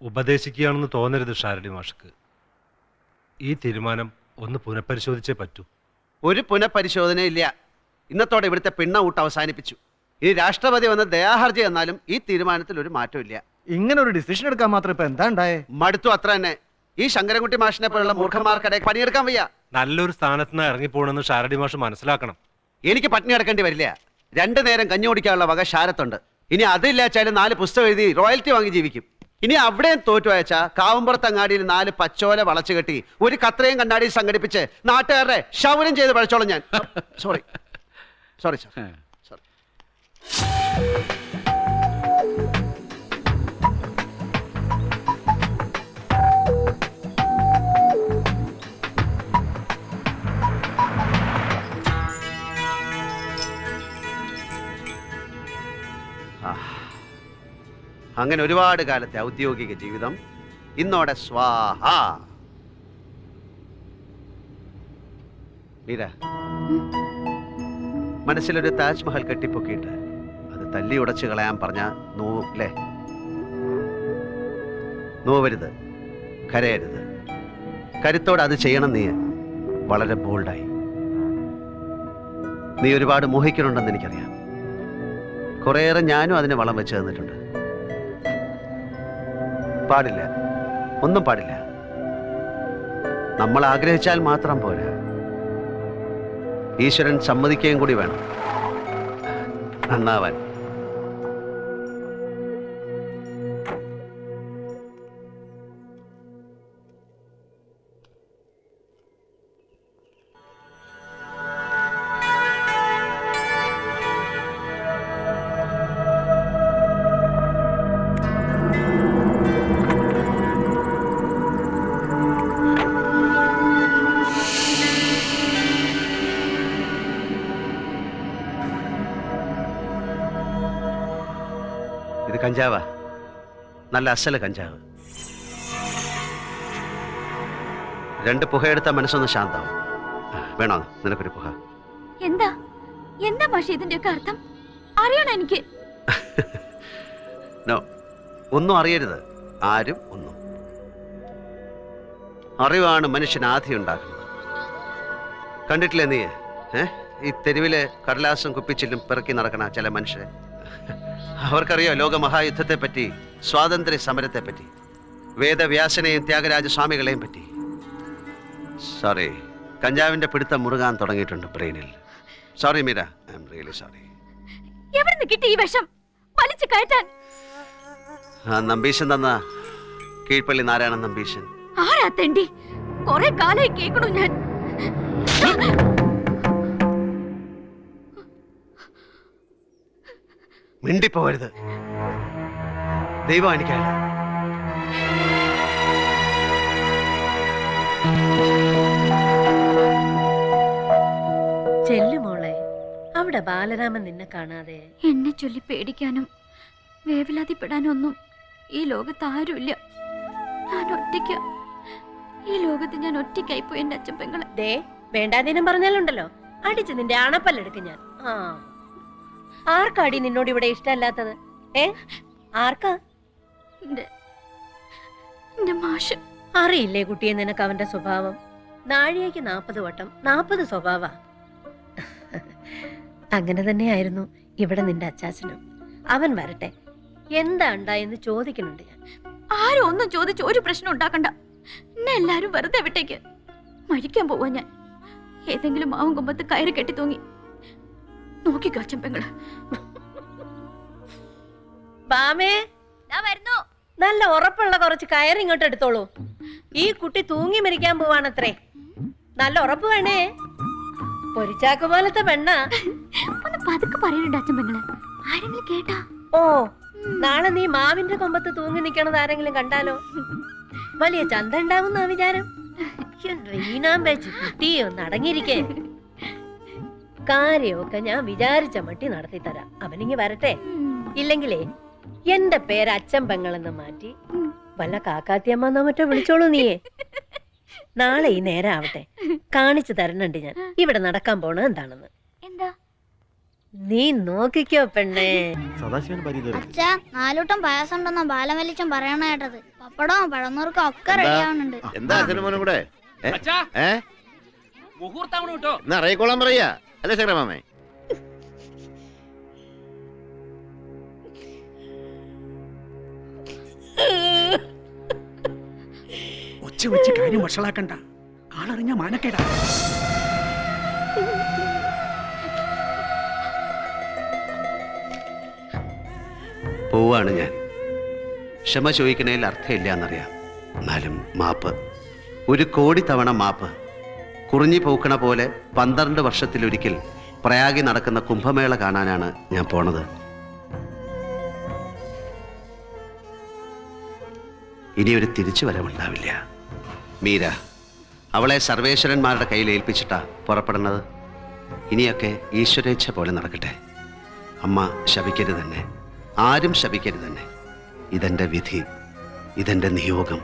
ഉപദേശിക്കുകയാണെന്ന് തോന്നരുത് ഷാരടി മാഷക്ക്. ഈ തീരുമാനം ഒന്ന് പുനഃപരിശോധിച്ചേ പറ്റൂ. ഒരു പുനഃപരിശോധന ഇല്ല. ഇന്നത്തോടെ ഇവിടുത്തെ പിണ്ണ അവസാനിപ്പിച്ചു. ഈ രാഷ്ട്രപതി വന്ന് ദയാഹർജി എന്നാലും ഈ തീരുമാനത്തിൽ ഒരു മാറ്റവും ഇല്ല. ഇങ്ങനെ ഒരു ഡിസിഷൻ എടുക്കാൻ മാത്രം ഇപ്പൊ എന്താ ഉണ്ടായേ? മടുത്തു, അത്ര തന്നെ. ഈ ശങ്കരൻകുട്ടി മാഷിനെ പോലുള്ള മൂർഖന്മാർക്കിടയിൽ പണിയെടുക്കാൻ വയ്യ. നല്ലൊരു സ്ഥാനത്ത് നിന്ന് ഇറങ്ങിപ്പോണെന്ന് ഷാരടി മാഷ് മനസ്സിലാക്കണം. എനിക്ക് പട്ടിണി കിടക്കേണ്ടി വരില്ല. 2 നേരം കഞ്ഞി കുടിക്കാനുള്ള വക ശാരത്തുണ്ട്. ഇനി അതില്ലാച്ചാലും 4 പുസ്തകം എഴുതി റോയൽറ്റി വാങ്ങി ജീവിക്കും. ഇനി അവിടെയും തോറ്റു അയച്ചാ കാവുമ്പുറത്ത് അങ്ങാടിയിൽ 4 പച്ചോല വളച്ചു കെട്ടി ഒരു കത്രയും കണ്ണാടിയിൽ സംഘടിപ്പിച്ച് നാട്ടുകാരുടെ ക്ഷൗരം ചെയ്ത് പഴിച്ചോളാം ഞാൻ. Sorry sorry sir, sorry. അങ്ങനെ ഒരുപാട് കാലത്തെ ഔദ്യോഗിക ജീവിതം ഇന്നോടെ സ്വാഹ. മീര, മനസ്സിലൊരു താജ്മഹൽ കെട്ടിപ്പൊക്കിയിട്ട് അത് തല്ലി ഉടച്ചു കളയാൻ പറഞ്ഞ നോവല്ലേ? നോവരുത്, കരയരുത്. കരുത്തോടെ അത് ചെയ്യണം. നീ വളരെ ബോൾഡായി. നീ ഒരുപാട് മോഹിക്കുന്നുണ്ടെന്ന് എനിക്കറിയാം. കുറേയേറെ ഞാനും അതിന് വളം വെച്ച് തന്നിട്ടുണ്ട്. പാടില്ല, ഒന്നും പാടില്ല. നമ്മൾ ആഗ്രഹിച്ചാൽ മാത്രം പോരാ, ഈശ്വരൻ സമ്മതിക്കുകയും കൂടി വേണം നന്നാവാൻ. ഇത് കഞ്ചാവാ, നല്ല അസല കഞ്ചാവ്. 2 പുകയെടുത്ത മനസ്സൊന്ന് ശാന്താവും. വേണോ നിനക്കൊരു പുക? എന്താ എന്താ മാഷേ ഇതിന്റെയൊക്കെ അർത്ഥം? അറിയണം എനിക്ക്. നോ, ഒന്നും അറിയരുത്. ആരും ഒന്നും. അറിവാണ് മനുഷ്യൻ ആദ്യം ഉണ്ടാക്കുന്നത്. കണ്ടിട്ടില്ലേ നീ ഈ തെരുവിലെ കടലാസും കുപ്പിച്ചില്ലും പിറക്കി നടക്കണ ചില മനുഷ്യരെ? അവർക്കറിയോ ലോകമഹായുദ്ധത്തെ പറ്റി, സ്വാതന്ത്ര്യ സമരത്തെ പറ്റി, വേദവ്യാസനെയും ത്യാഗരാജ സ്വാമികളെയും പറ്റി. സോറി, കഞ്ചാവിന്റെ പിടുത്തം മുറുകാൻ തുടങ്ങിയിട്ടുണ്ട് ബ്രെയിനിൽ. Sorry Meera, I am really sorry. എവിടുന്ന് കിട്ടി ഈ വിഷം വലിച്ചു കയറ്റാൻ? നമ്പീശൻ തന്ന, കീഴ്പള്ളി നാരായണൻ നമ്പീശൻ. ആരാ തെണ്ടി? കുറെ കാലായി കേൾക്കണു ഞാൻ. മിണ്ടിപ്പോവരുത്, ദൈവം എനിക്കാണ്. ചെല്ലുമോളെ, അവിടെ ബാലരാമൻ നിന്നെ കാണാതെ. എന്നെ ചൊല്ലി പേടിക്കാനും വേവലാതിപ്പെടാനും ഒന്നും ഈ ലോകത്ത് ആരുമില്ല. ഞാൻ ഒറ്റയ്ക്ക. ഈ ലോകത്ത് ഞാൻ ഒറ്റയ്ക്കായിപ്പോയി എന്റെ അച്ഛൻ പെങ്ങളെ. ദേ, വേണ്ടാതീനം പറഞ്ഞാലുണ്ടല്ലോ അടിച്ച് നിന്റെ അണപ്പല്ലെടുക്കും ഞാൻ. ആർക്കാടി നിന്നോട് ഇവിടെ ഇഷ്ടമല്ലാത്തത്? ആർക്കാ? എന്റെ മാഷ്. അറിയില്ലേ കുട്ടിയെ നിനക്ക് അവന്റെ സ്വഭാവം? നാഴികയ്ക്ക് 40 വട്ടം 40 സ്വഭാവ. അങ്ങനെ തന്നെയായിരുന്നു ഇവിടെ നിന്റെ അച്ചാച്ചനും. അവൻ വരട്ടെ, എന്താ ഉണ്ടായെന്ന് ചോദിക്കുന്നുണ്ട് ഞാൻ. ആരും ഒന്നും ചോദിച്ച് ഒരു പ്രശ്നം ഉണ്ടാക്കണ്ട. എന്നെ എല്ലാരും വെറുതെ വിട്ടേക്ക്. മരിക്കാൻ പോവാ ഞാൻ. ഏതെങ്കിലും മാവും കൊമ്പത്ത് കയറി കെട്ടി തൂങ്ങി നോക്കിക്കോ അച്ഛൻ പെങ്ങള്. ബാമേ, നല്ല ഉറപ്പുള്ള കുറച്ച് കയറി ഇങ്ങോട്ട് എടുത്തോളൂ. ഈ കുട്ടി തൂങ്ങി മരിക്കാൻ പോവാണത്രേ. നല്ല ഉറപ്പ് വേണേ. പൊരിച്ചാക്ക് പോലത്തെ പെണ്ണാ. ഒന്ന് പതുക്കെ പറയുന്നുണ്ട് അച്ഛൻ പെങ്ങള്. ആരെങ്കിലും കേട്ടാ? ഓ, നാളെ നീ മാവിന്റെ കൊമ്പത്ത് തൂങ്ങി നിക്കണത് ആരെങ്കിലും കണ്ടാലോ? വലിയ ചന്ത ഉണ്ടാവുന്ന വിചാരം. കുട്ടിയോ നടങ്ങിയിരിക്കേ. കാര്യമൊക്കെ ഞാൻ വിചാരിച്ച മട്ടി നടത്തി തരാം. അവനിങ്ങി വരട്ടെ. ഇല്ലെങ്കിലേ എന്റെ പേര് അച്ഛൻ പെങ്ങളെന്ന് മാറ്റി വല്ല കാക്കാത്തിയമ്മ മറ്റോ വിളിച്ചോളൂ നീയെ. നാളെ ഈ നേരം ആവട്ടെ, കാണിച്ചു തരണുണ്ട് ഞാൻ ഇവിടെ നടക്കാൻ പോണ എന്താണെന്ന്. എന്താ? നീ നോക്കിക്കോ പെണ്ണേ. അച്ഛാ 4 കൂട്ടം പായസം ഉണ്ടെന്നാ ബാലവലിച്ചൻ പറയണ കേട്ടത്. പപ്പടവും പഴന്നുറുക്കും ഒക്കെ റെഡി ആവുന്നുണ്ട്. എന്താ അച്ഛനും മോനും കൂടെ മുഹൂർത്താവണം കേട്ടോ. എന്നാ അറിയിക്കോളാൻ പറയാ അല്ലേ ശങ്കരമാമേ? ഒച്ച വെച്ച് കാര്യം വഷളാക്കണ്ട, ആളറിഞ്ഞ മാനക്കേടാ. പോവാണ് ഞാൻ. ക്ഷമ ചോദിക്കണേൽ അർത്ഥമില്ല എന്നറിയാം. എന്നാലും മാപ്പ്, 1 കോടി തവണ മാപ്പ്. കുറിഞ്ഞി പൂക്കണ പോലെ 12 വർഷത്തിലൊരിക്കൽ പ്രയാഗി നടക്കുന്ന കുംഭമേള കാണാനാണ് ഞാൻ പോണത്. ഇനിയൊരു തിരിച്ചു വരവുണ്ടാവില്ല. മീര, അവളെ സർവേശ്വരന്മാരുടെ കയ്യിൽ ഏൽപ്പിച്ചിട്ടാ പുറപ്പെടുന്നത്. ഇനിയൊക്കെ ഈശ്വരേച്ഛ പോലെ നടക്കട്ടെ. അമ്മ ശപിക്കരുത് തന്നെ, ആരും ശപിക്കരുത് തന്നെ. ഇതെന്റെ വിധി, ഇതെന്റെ നിയോഗം.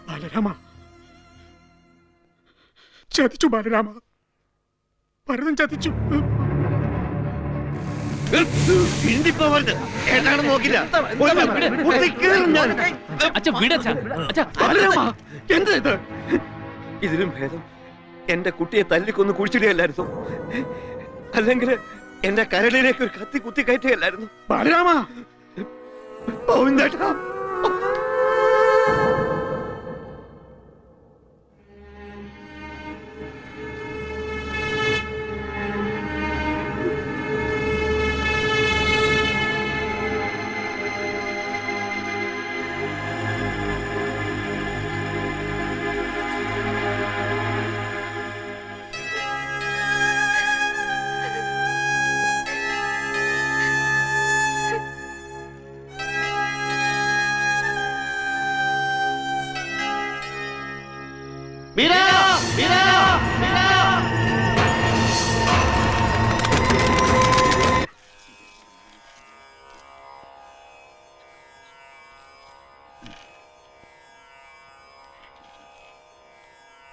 ബാലരാമ, ചതിച്ചു ബാലരാമ, ഭരതൻ ചതിച്ചു. ഇതിലും ഭേദം എന്റെ കുട്ടിയെ തല്ലിക്കൊന്ന് കുഴിച്ചിടുകയല്ലായിരുന്നു, അല്ലെങ്കിൽ എന്റെ കരളിലേക്ക് ഒരു കത്തി കുത്തി കയറ്റുകയല്ലായിരുന്നു. ബാലരാമ,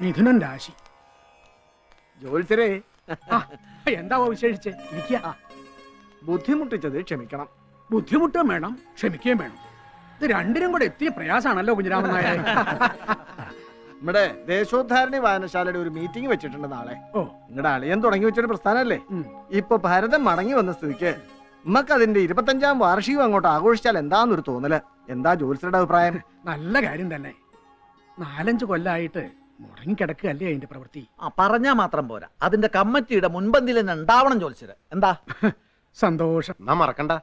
മിഥുനൻ രാശി. ജോത്സരേ, എന്താവോ വിശേഷിച്ച്? ഇരിക്കുക. ബുദ്ധിമുട്ടിച്ചത് ക്ഷമിക്കണം. ബുദ്ധിമുട്ടും വേണം, ക്ഷമിക്കുകയും വേണം. ഇത് രണ്ടിനും കൂടെ എത്തിയ പ്രയാസാണല്ലോ കുഞ്ഞിരാമൻ നായരെ. നമ്മുടെ ദേശോദ്ധാരണി വായനശാലയുടെ ഒരു മീറ്റിംഗ് വെച്ചിട്ടുണ്ട് നാളെ. ഓ, നിങ്ങളുടെ അളിയൻ തുടങ്ങി വെച്ചൊരു പ്രസ്ഥാനല്ലേ. ഇപ്പൊ ഭരതൻ മടങ്ങി വന്ന സ്ഥിതിക്ക് നമുക്ക് അതിന്റെ 25ാം വാർഷികം അങ്ങോട്ട് ആഘോഷിച്ചാൽ എന്താന്നൊരു തോന്നല്. എന്താ ജോത്സരുടെ അഭിപ്രായം? നല്ല കാര്യം തന്നെ. 4-5 കൊല്ലായിട്ട് മുടങ്ങിക്കിടക്കുകയല്ലേ അതിന്റെ പ്രവൃത്തി. പറഞ്ഞാ മാത്രം പോരാ, അതിന്റെ കമ്മിറ്റിയുടെ മുൻപന്തിയിൽ തന്നെ ഉണ്ടാവണം ജോത്സര്. എന്താ? സന്തോഷം. നാം മറക്കണ്ട,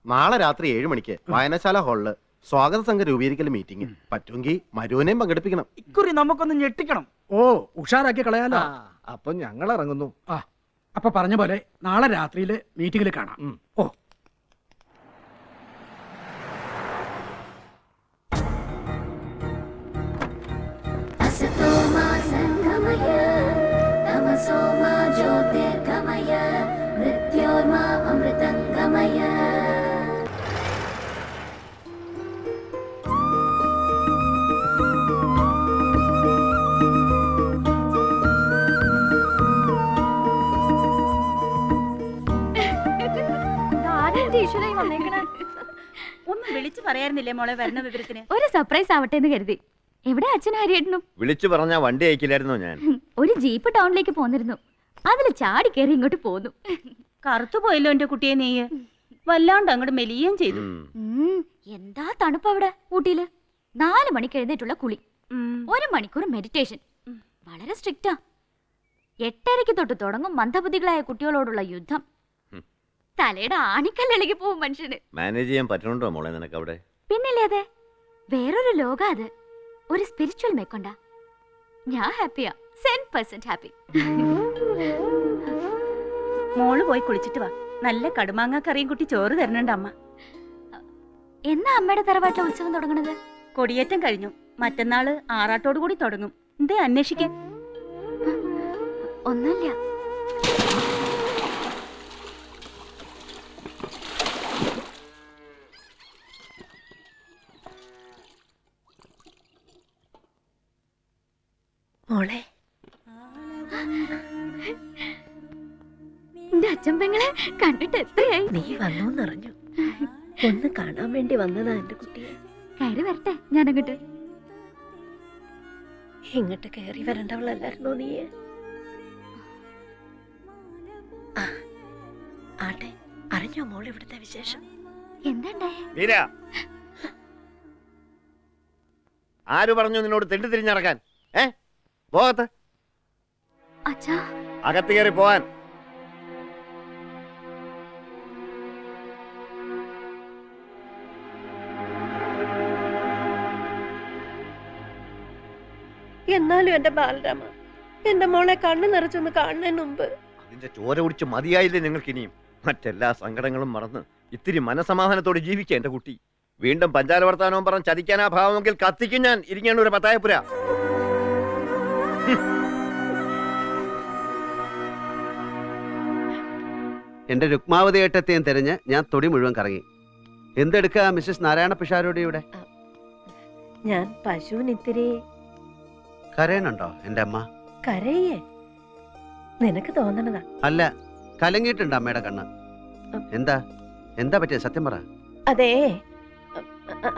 നാളെ രാത്രി 7 മണിക്ക് വായനശാല ഹാളില് സ്വാഗത സംഘ രൂപീകരിക്കൽ മീറ്റിംഗ്. പറ്റുമെങ്കിൽ മരുവിനെയും പങ്കെടുപ്പിക്കണം. ഇക്കുറി നമുക്കൊന്ന് ഞെട്ടിക്കണം. ഓ, ഉഷാറാക്കി കളയാലോ. അപ്പൊ ഞങ്ങൾ ഇറങ്ങുന്നു. അപ്പൊ പറഞ്ഞ പോലെ നാളെ രാത്രിയില് മീറ്റിംഗിൽ കാണാം. ഓ, ഒന്നും വിളിച്ചു പറയാറുന്നില്ലേ മോളെ വരണ വിവരത്തിന്? ഒരു സർപ്രൈസ് ആവട്ടെ എന്ന് കരുതി. എവിടെ അച്ഛനും ഹരിയേട്ടനും? വിളിച്ചു പറഞ്ഞാ വണ്ടി അയക്കില്ലായിരുന്നോ ഞാൻ? ഒരു ജീപ്പ് ടൗണിലേക്ക് പോന്നിരുന്നു. അതില് ചാടി കയറി ഇങ്ങോട്ട് പോന്നു. കറുത്തുപോയല്ലോ എന്റെ കുട്ടിയെ നീ. വല്ലാണ്ട് അങ്ങോട്ട് മെലിയുകയും ചെയ്തു. എന്താ തണുപ്പ് അവിടെ ഊട്ടിയില്. 4 മണിക്ക് എഴുന്നേറ്റുള്ള കുളി, 1 മണിക്കൂർ മെഡിറ്റേഷൻ. വളരെ സ്ട്രിക്റ്റാ. 8:30 തൊട്ട് തുടങ്ങും മന്ദബുദ്ധികളായ കുട്ടികളോടുള്ള യുദ്ധം. തലയുടെ ആണിക്കല്ലിളകി പോവും മനുഷ്യന്. മാനേജ് ചെയ്യാൻ പറ്റണുണ്ടോ മോളെ നിനക്ക് അവിടെ? പിന്നല്ലേ, അതെ, വേറൊരു ലോകം അത്. ഒരു സ്പിരിച്വൽ മേക്കൊണ്ട. ഞാൻ ഹാപ്പിയാ, 100% ഹാപ്പി. മോള് പോയി കുളിച്ചിട്ട് വാ. നല്ല കടുമാങ്ങ കറിയും കുട്ടി ചോറ് തരണുണ്ട് അമ്മ. എന്നാ അമ്മയുടെ തറവാട്ടിലെ ഉത്സവം തുടങ്ങണത്? കൊടിയേറ്റം കഴിഞ്ഞു. മറ്റന്നാള് ആറാട്ടോടു കൂടി തുടങ്ങും. എന്തേ അന്വേഷിക്കാൻ? ഒന്നുമില്ല. മോളെ, എന്റെ അച്ഛൻ പെങ്ങളെ കണ്ടിട്ട് എത്രയായി? നീ വന്നോന്നറിഞ്ഞു. ഒന്ന് കാണാൻ വേണ്ടി വന്നതാ എന്റെ കുട്ടിയെ. കയറി വരട്ടെ ഞാനങ്ങോട്ട്. ഇങ്ങോട്ട് കയറി വരണ്ടവളല്ലായിരുന്നോ നീ? ആട്ടെ, അറിഞ്ഞോ മോൾ ഇവിടുത്തെ വിശേഷം? എന്താ? ആര് പറഞ്ഞു നിന്നോട് തെണ്ടി തിരിഞ്ഞടക്കാൻ? പോകത്ത് അച്ഛാ, അകത്ത് കയറി പോവാൻ. എന്നാലും എന്റെ ബാലരാമ, എന്റെ മോളെ കണ്ണു നിറച്ചൊന്ന് കാണുന്നതിന് മുമ്പ് അതിന്റെ ചോര കുടിച്ച് മതിയായില്ലേ നിങ്ങൾക്ക് ഇനിയും? മറ്റെല്ലാ സങ്കടങ്ങളും മറന്ന് ഇത്തിരി മനസമാധാനത്തോടെ ജീവിക്കുക എന്റെ കുട്ടി. വീണ്ടും പഞ്ചാര വർത്താനവും പറഞ്ഞ് ചതിക്കാനാ ഭാവമെങ്കിൽ കത്തിക്കും ഞാൻ ഇരിക്കേണ്ട ഒരു പത്തായപ്പുര. എന്റെ രുക്മാവതി ഏട്ടത്തെയും തിരഞ്ഞ് ഞാൻ തൊടി മുഴുവൻ കറങ്ങി. എന്തെടുക്കാ മിസ്സസ് നാരായണ പിഷാരോടി ഇവിടെ? ഞാൻ പശുവിന് ഇത്തിരി കരയണുണ്ടോ എന്റെ അമ്മ? കരയേ? നിനക്ക് തോന്നണതാ. അല്ല, കലങ്ങിയിട്ടുണ്ട് അമ്മയുടെ കണ്ണ്. എന്താ എന്താ പറ്റിയ? സത്യം പറ. അതേ,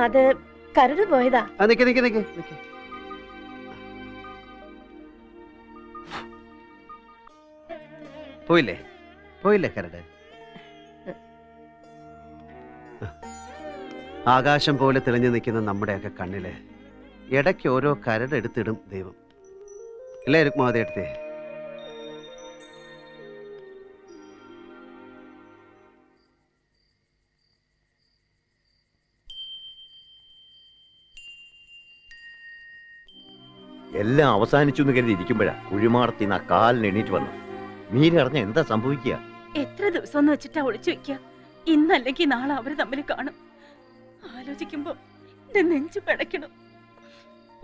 അത് കരട് പോയതാ. നിക്ക് നിക്ക് നിക്ക് നിക്ക്. പോയില്ലേ പോയില്ലേ കരട്? ആകാശം പോലെ തെളിഞ്ഞു നിൽക്കുന്ന നമ്മുടെയൊക്കെ കണ്ണില് ഇടയ്ക്ക് ഓരോ കരട് എടുത്തിടും ദൈവം. ഇല്ലേ രുക്മാവതി എടുത്തേ? എല്ലാം അവസാനിച്ചു എന്ന് കരുതി ഇരിക്കുമ്പോഴാ കുഴിമാടത്തിന്ന് ആ കാലിന് എണീറ്റ് വന്നു. മീരറിഞ്ഞ എന്താ സംഭവിക്കുക? എത്ര ദിവസം എന്ന് വെച്ചിട്ടാ ഒളിച്ചു വെക്കുക? ഇന്നല്ലെങ്കിൽ നാളെ അവര് തമ്മിൽ കാണും. ആലോചിക്കുമ്പോ എന്റെ നെഞ്ചു പിടയ്ക്കണം.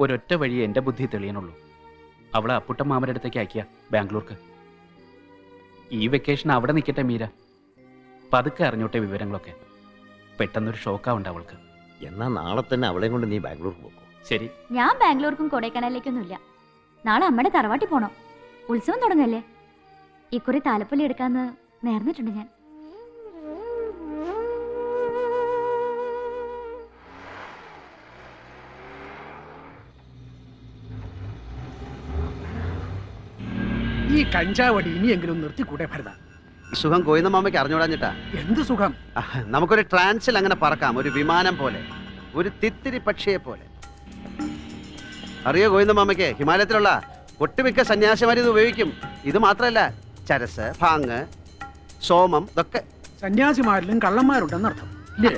ഒരൊറ്റ വഴിയെ എന്റെ ബുദ്ധി തെളിയണുള്ളൂ. അവളെ അപ്പുട്ടൻ മാമന്റെ അടുത്തേക്ക് അയക്കുക, ബാംഗ്ലൂർക്ക്. ഈ വെക്കേഷൻ അവിടെ നിൽക്കട്ടെ മീര. പതുക്കെ അറിഞ്ഞോട്ടെ വിവരങ്ങളൊക്കെ. പെട്ടെന്നൊരു ഷോക്കാവുണ്ട് അവൾക്ക്. എന്നാ നാളെ തന്നെ അവളെ കൊണ്ട് നീ ബാംഗ്ലൂർക്ക് പോകും. ശരി. ഞാൻ ബാംഗ്ലൂർക്കും കൊടൈക്കനാലിലേക്കൊന്നുമില്ല. നാളെ അമ്മയുടെ തറവാട്ടിൽ പോണം. ഉത്സവം തുടങ്ങല്ലേ. ഇക്കുറി താലപ്പൊലി എടുക്കാന്ന് നേർന്നിട്ടുണ്ട് ഞാൻ. ഈ കഞ്ചാവടി ഇനിയെങ്കിലും നിർത്തിക്കൂടെ ഭരത? സുഖം കോയിന്ന മാമയ്ക്ക് അറിഞ്ഞോടാഞ്ഞിട്ടാ. എന്ത് സുഖം? നമുക്കൊരു ട്രാൻസിൽ അങ്ങനെ പറക്കാം, ഒരു വിമാനം പോലെ, ഒരു തിത്തിരി പക്ഷിയെ പോലെ. അറിയോ ഗോവിന്ദ മാമയ്ക്ക് ഹിമാലയത്തിലുള്ള ഒട്ടുമിക്ക സന്യാസിമാർ ഇത് ഉപയോഗിക്കും. ഇത് മാത്രമല്ല, ചരസ്, ഭാങ്, സോമം, ഇതൊക്കെ. സന്യാസിമാരിലും കള്ളന്മാരുണ്ടെന്നർത്ഥം ഇല്ലേ?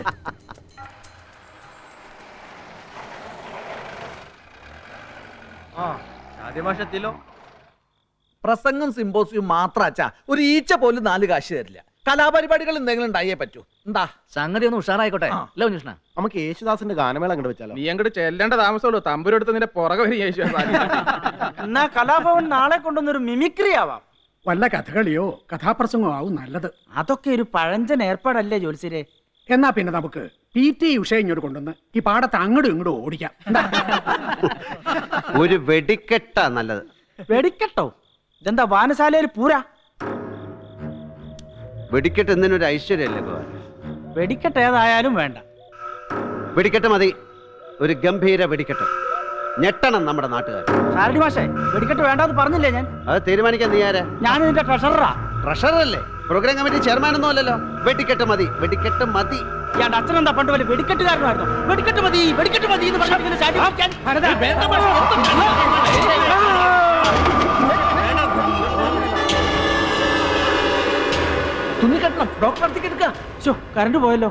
പ്രസംഗം സിമ്പോസിയും മാത്രം അച്ഛാ. ഒരു ഈച്ച പോലും 4 കാശ് തരില്ല. കലാപരിപാടികൾ എന്തെങ്കിലും ഉണ്ടായേ പറ്റൂ. എന്താ സംഗതി ഒന്ന് ഉഷാറായിക്കോട്ടെ. അല്ല ഉണ്ണികൃഷ്ണ, നമുക്ക് യേശുദാസിന്റെ ഗാനമേള അങ്ങോട്ട് വെച്ചാലോ? നീ അങ്ങോട്ട് ചെല്ലേണ്ട താമസമുള്ളൂ. തമ്പുരെടുത്ത് നിന്റെ പുറകെ വരും യേശുദാസ്. എന്നാ കലാഭവൻ നാളെ കൊണ്ടൊന്നൊരു മിമിക്രി ആവാം. വല്ല കഥകളിയോ കഥാപ്രസംഗമോ ആവും നല്ലത്. അതൊക്കെ ഒരു പഴഞ്ചൻ ഏർപ്പാടല്ലേ ജോത്സ്യരെ? എന്നാ പിന്നെ നമുക്ക് PT ഉഷ ഇങ്ങോട്ട് കൊണ്ടുവന്ന് ഈ പാടത്ത് അങ്ങോട്ടും ഇങ്ങോട്ടും ഓടിക്കാം. ഒരു വെടിക്കെട്ടാ നല്ലത്. വെടിക്കെട്ടോ? ഇതെന്താ വാനശാലയിൽ പൂരാ? വെടിക്കെട്ട് എന്തിനൊരു ഐശ്വര്യല്ലേ? വെടിക്കെട്ട് ഏതായാലും വേണ്ട. വെടിക്കെട്ട് മതി. ഒരു ഗംഭീര വെടിക്കെട്ട്. ഞെട്ടണം നമ്മുടെ നാട്ടുകാർ. ഷാരടി മാഷേ, വെടിക്കെട്ട് വേണ്ടെന്ന് പറഞ്ഞില്ലേ ഞാൻ? അത് തീരുമാനിക്കാൻ നീ ആരാ? ഞാൻ ഇതിന്റെ ട്രഷററാ. ട്രഷറല്ലേ? പ്രോഗ്രാം കമ്മിറ്റി ചെയർമാനൊന്നും അല്ലല്ലോ. വെടിക്കെട്ട് മതി, വെടിക്കെട്ട് മതി. ഇയാളുടെ അച്ഛനെന്താ പണ്ട് വലിയ വെടിക്കെട്ടുകാരനായിരുന്നു? വെടിക്കെട്ട് മതി, വെടിക്കെട്ട് മതി എന്ന് പറഞ്ഞാൽ തുന്നിക്കെട്ടണം. ഡോക്ടർ അടുത്തേക്ക് എടുക്കാം. കറണ്ട് പോയല്ലോ.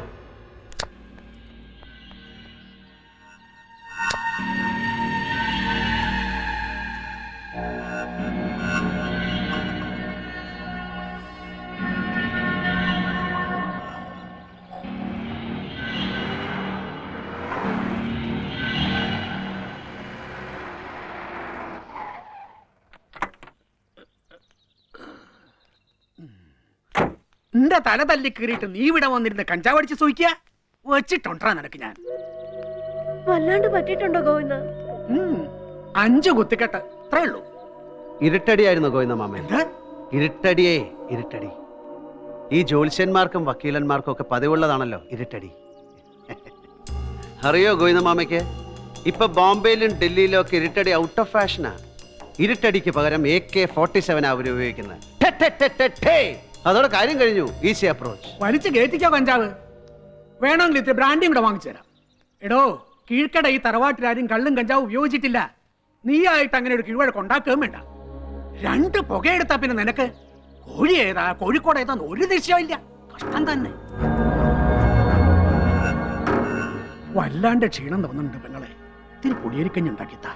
എന്റെ തല തല്ലി കീറിയിട്ട് നീ ഇവിടെ വന്നിരുന്ന് കഞ്ചാവ് അടിച്ച് സൂയിക്കുക വെച്ചിട്ടുണ്ടാ നിനക്ക് ഞാൻ. വല്ലാണ്ട് പറ്റിയിട്ടുണ്ടോ ഗോവിന്ദ? 5 കുത്തിക്കെട്ട് അത്രേ ഉള്ളൂ. ഇരുട്ടടിയായിരുന്നു ഗോവിന്ദ മാമൻ. ഇരുട്ടടിയേ ഇരുട്ടടി. ഈ ജ്യോത്സ്യന്മാർക്കും വക്കീലന്മാർക്കും ഒക്കെ പതിവുള്ളതാണല്ലോ ഇരുട്ടടി. അറിയോ ഗോവിന്ദ മാമയ്ക്ക്, ഇപ്പൊ ബോംബെയിലും ഡൽഹിയിലും ഒക്കെ ഇരുട്ടടി ഔട്ട് ഓഫ് ഫാഷനാ. ഇരുട്ടടിക്ക് പകരം AK-47 അവർ ഉപയോഗിക്കുന്നത്. അതോടെ കാര്യം കഴിഞ്ഞു. Easy approach. വലിച്ചു കയറ്റിക്കോ കഞ്ചാവ്. വേണമെങ്കിൽ ഇത്തിരി ബ്രാൻഡിയും കൂടെ വാങ്ങിച്ചു തരാം. എടോ, കീഴ്ക്കട ഈ തറവാട്ടിലാരും കള്ളും കഞ്ചാവും ഉപയോഗിച്ചിട്ടില്ല. നീയായിട്ട് അങ്ങനെ ഒരു കീഴ്വഴക്ക് ഉണ്ടാക്കുകയും വേണ്ട. 2 പുകയെടുത്താ പിന്നെ നിനക്ക് കോഴി ഏതാ കോഴിക്കോട് ഏതാന്ന് ഒരു നിശ്ചയമില്ല. കഷ്ടം തന്നെ. വല്ലാണ്ട് ക്ഷീണം തോന്നുന്നുണ്ട് പെങ്ങളെ. ഇത്തിരി പൊടിയരിക്കഞ്ഞുണ്ടാക്കിത്താ.